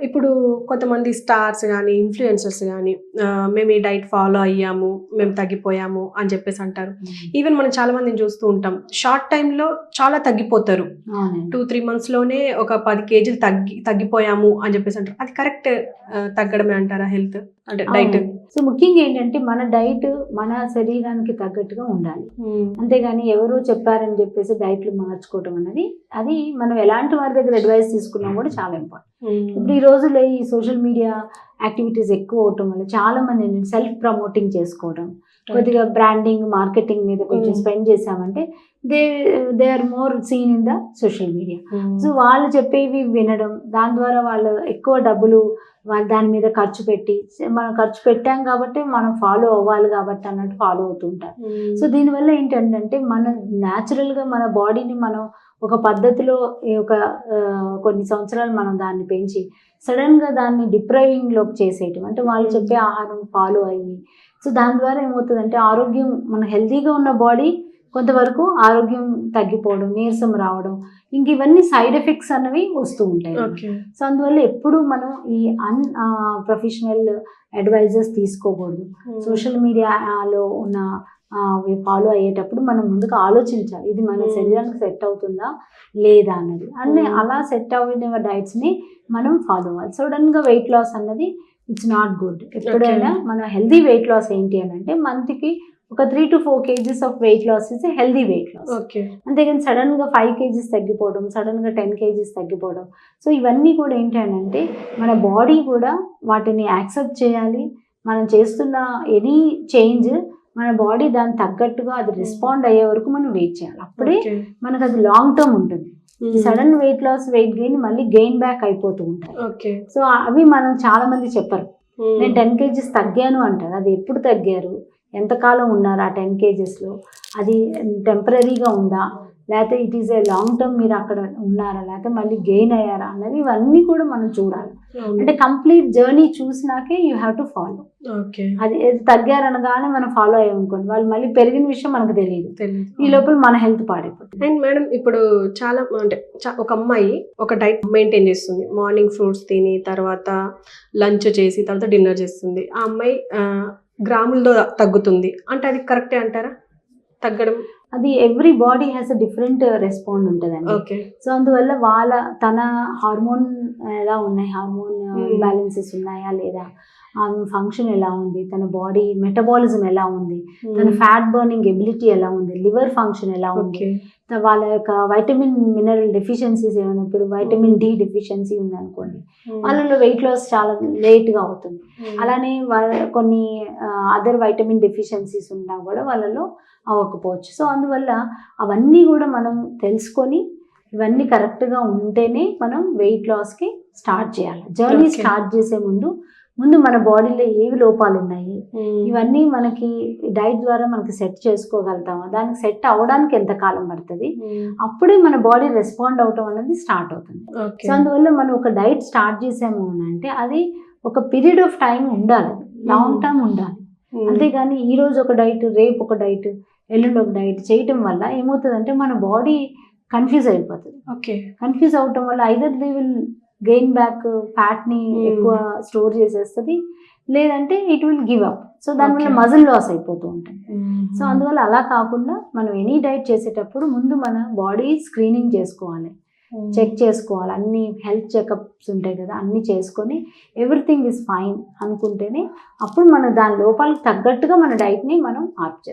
ఇప్పుడు కొంతమంది స్టార్స్ గానీ, ఇన్‌ఫ్లుయెన్సర్స్ గానీ మేము ఈ డైట్ ఫాలో అయ్యాము, మేము తగ్గిపోయాము అని చెప్పేసి అంటారు. ఈవెన్ మనం చాలా మందిని చూస్తూ ఉంటాం. షార్ట్ టైమ్‌లో చాలా తగ్గిపోతారు. 2, 3 మంత్స్‌లోనే ఒక 10 కేజీలు తగ్గిపోయాము అని చెప్పేసి అంటారు. అది కరెక్ట్ తగ్గడమే అంటారా హెల్త్? అంటే డైట్. సో ముఖ్యంగా ఏంటంటే మన డైట్ మన శరీరానికి తగ్గట్టుగా ఉండాలి. అంతేగాని ఎవరో చెప్పారని చెప్పేసి డైట్లు మార్చుకోవటం అనేది అది మనం ఎలాంటి వారి దగ్గర అడ్వైస్ తీసుకున్నా కూడా చాలా ఇంపార్టెంట్. ఇప్పుడు ఈ రోజుల్లో ఈ సోషల్ మీడియా యాక్టివిటీస్ ఎక్కువ అవటం వల్ల చాలా మంది సెల్ఫ్ ప్రమోటింగ్ చేసుకోవడం, కొద్దిగా బ్రాండింగ్ మార్కెటింగ్ మీద కొంచెం స్పెండ్ చేసామంటే they are more seen in the social media. So వాళ్ళు చెప్పేవి వినడం, దాని ద్వారా వాళ్ళు ఎక్కువ డబ్బులు వాళ్ళు దాని మీద ఖర్చు పెట్టి, మనం ఖర్చు పెట్టాం కాబట్టి మనం ఫాలో అవ్వాలి కాబట్టి అన్నట్టు ఫాలో అవుతూ ఉంటారు. సో దీనివల్ల ఏంటంటే మన న్యాచురల్గా మన బాడీని మనం ఒక పద్ధతిలో కొన్ని సంవత్సరాలు మనం దాన్ని పెంచి సడన్గా దాన్ని డిప్రైవింగ్లోకి చేసేయటం, అంటే వాళ్ళు చెప్పే ఆహారం ఫాలో అయ్యి, సో దాని ద్వారా ఏమవుతుందంటే ఆరోగ్యం, మన హెల్తీగా ఉన్న బాడీ కొంతవరకు ఆరోగ్యం తగ్గిపోవడం, నీరసం రావడం, ఇంక ఇవన్నీ సైడ్ ఎఫెక్ట్స్ అన్నవి వస్తూ ఉంటాయి. సో అందువల్ల ఎప్పుడు మనం ఈ ప్రొఫెషనల్ అడ్వైజర్స్ తీసుకోకూడదు. సోషల్ మీడియాలో ఉన్న ఫాలో అయ్యేటప్పుడు మనం ముందుగా ఆలోచించాలి, ఇది మన శరీరానికి సెట్ అవుతుందా లేదా అన్నది. అలా సెట్ అవ్విన డైట్స్ని మనం ఫాలో అవ్వాలి. సడన్గా వెయిట్ లాస్ అన్నది ఇట్స్ నాట్ గుడ్. ఎప్పుడైనా మన హెల్దీ వెయిట్ లాస్ ఏంటి అని అంటే మంత్కి ఒక 3 to 4 kgs of weight loss is healthy weight loss. అంతేగాని సడన్గా 5 kgs తగ్గిపోవడం, సడన్గా 10 kgs తగ్గిపోవడం, సో ఇవన్నీ కూడా ఏంటి అని అంటే మన బాడీ కూడా వాటిని యాక్సెప్ట్ చేయాలి. మనం చేస్తున్న ఎనీ చేంజ్ మన బాడీ దానికి తగ్గట్టుగా అది రెస్పాండ్ అయ్యే వరకు మనం వెయిట్ చేయాలి. అప్పుడే మనకు అది లాంగ్ టర్మ్ ఉంటుంది. Sudden weight loss, weight gain మళ్ళీ గెయిన్ బ్యాక్ అయిపోతూ ఉంటాయి. సో అవి మనం చాలా మంది చెప్పరు. నేను 10 kgs తగ్గాను అంటారు. అది ఎప్పుడు తగ్గారు, ఎంతకాలం ఉన్నారు ఆ 10 kgsలో, అది టెంపరీగా ఉందా, లేకపోతే it is a long term మీరు అక్కడ ఉన్నారా, లేకపోతే మళ్ళీ గెయిన్ అయ్యారా అన్నది ఇవన్నీ కూడా మనం చూడాలి. అంటే కంప్లీట్ జర్నీ చూసినాకే యూ హ్యావ్ టు ఫాలో. అది తగ్గారనగానే మనం ఫాలో అయ్యామనుకోండి, వాళ్ళు మళ్ళీ పెరిగిన విషయం మనకు తెలియదు, ఈ లోపల మన హెల్త్ పాడైపోతుంది. అండ్ మేడం ఇప్పుడు చాలా అంటే ఒక అమ్మాయి ఒక డైట్ మెయింటైన్ చేస్తుంది, మార్నింగ్ ఫ్రూట్స్ తిని తర్వాత లంచ్ చేసి తర్వాత డిన్నర్ చేస్తుంది, ఆ అమ్మాయి గ్రాములతో తగ్గుతుంది అంటే అది కరెక్టే అంటారా? తగ్గడం అది every body has a different respond ఉంటుందండి. సో అందువల్ల తన హార్మోన్ ఎలా ఉన్నాయి, హార్మోన్ బ్యాలెన్సెస్ ఉన్నాయా లేదా, ఫంక్షన్ ఎలా ఉంది, తన బాడీ మెటబాలిజం ఎలా ఉంది, తన ఫ్యాట్ బర్నింగ్ ఎబిలిటీ ఎలా ఉంది, లివర్ ఫంక్షన్ ఎలా ఉంది, వాళ్ళ యొక్క వైటమిన్ మినరల్ డెఫిషియన్సీస్ ఏమైనా, ఇప్పుడు వైటమిన్ డి డెఫిషియన్సీ ఉంది అనుకోండి, వాళ్ళలో వెయిట్ లాస్ చాలా లేట్గా అవుతుంది. అలానే కొన్ని అదర్ వైటమిన్ డెఫిషియన్సీస్ ఉన్నా కూడా వాళ్ళలో అవ్వకపోవచ్చు. సో అందువల్ల అవన్నీ కూడా మనం తెలుసుకొని ఇవన్నీ కరెక్ట్గా ఉంటేనే మనం వెయిట్ లాస్కి స్టార్ట్ చేయాలి. జర్నీ స్టార్ట్ చేసే ముందు మన బాడీలో ఏవి లోపాలు ఉన్నాయి, ఇవన్నీ మనకి డైట్ ద్వారా మనకి సెట్ చేసుకోగలుగుతామా, దానికి సెట్ అవ్వడానికి ఎంత కాలం పడుతుంది, అప్పుడే మన బాడీ రెస్పాండ్ అవటం అనేది స్టార్ట్ అవుతుంది. సో అందువల్ల మనం ఒక డైట్ స్టార్ట్ చేసాము అంటే అది ఒక పీరియడ్ ఆఫ్ టైం ఉండాలి, లాంగ్ టర్మ్ ఉండాలి. అంతేగాని ఈరోజు ఒక డైట్, రేపు ఒక డైట్, ఎల్లుండి ఒక డైట్ చేయటం వల్ల ఏమవుతుందంటే మన బాడీ కన్ఫ్యూజ్ అయిపోతుంది. కన్ఫ్యూజ్ అవటం వల్ల either they will gain back, ఫ్యాట్ని ఎక్కువ స్టోర్ చేసేస్తుంది, లేదంటే it will give up. So దానివల్ల మజిల్ లాస్ అయిపోతూ ఉంటుంది. సో అందువల్ల అలా కాకుండా మనం ఎనీ డైట్ చేసేటప్పుడు ముందు మన బాడీ స్క్రీనింగ్ చేసుకోవాలి, చెక్ చేసుకోవాలి. అన్ని హెల్త్ చెకప్స్ ఉంటాయి కదా, అన్నీ చేసుకొని ఎవ్రీథింగ్ ఈజ్ ఫైన్ అనుకుంటేనే అప్పుడు మన దాని లోపాలకు తగ్గట్టుగా మన డైట్ని మనం మార్పు చేసుకోవాలి.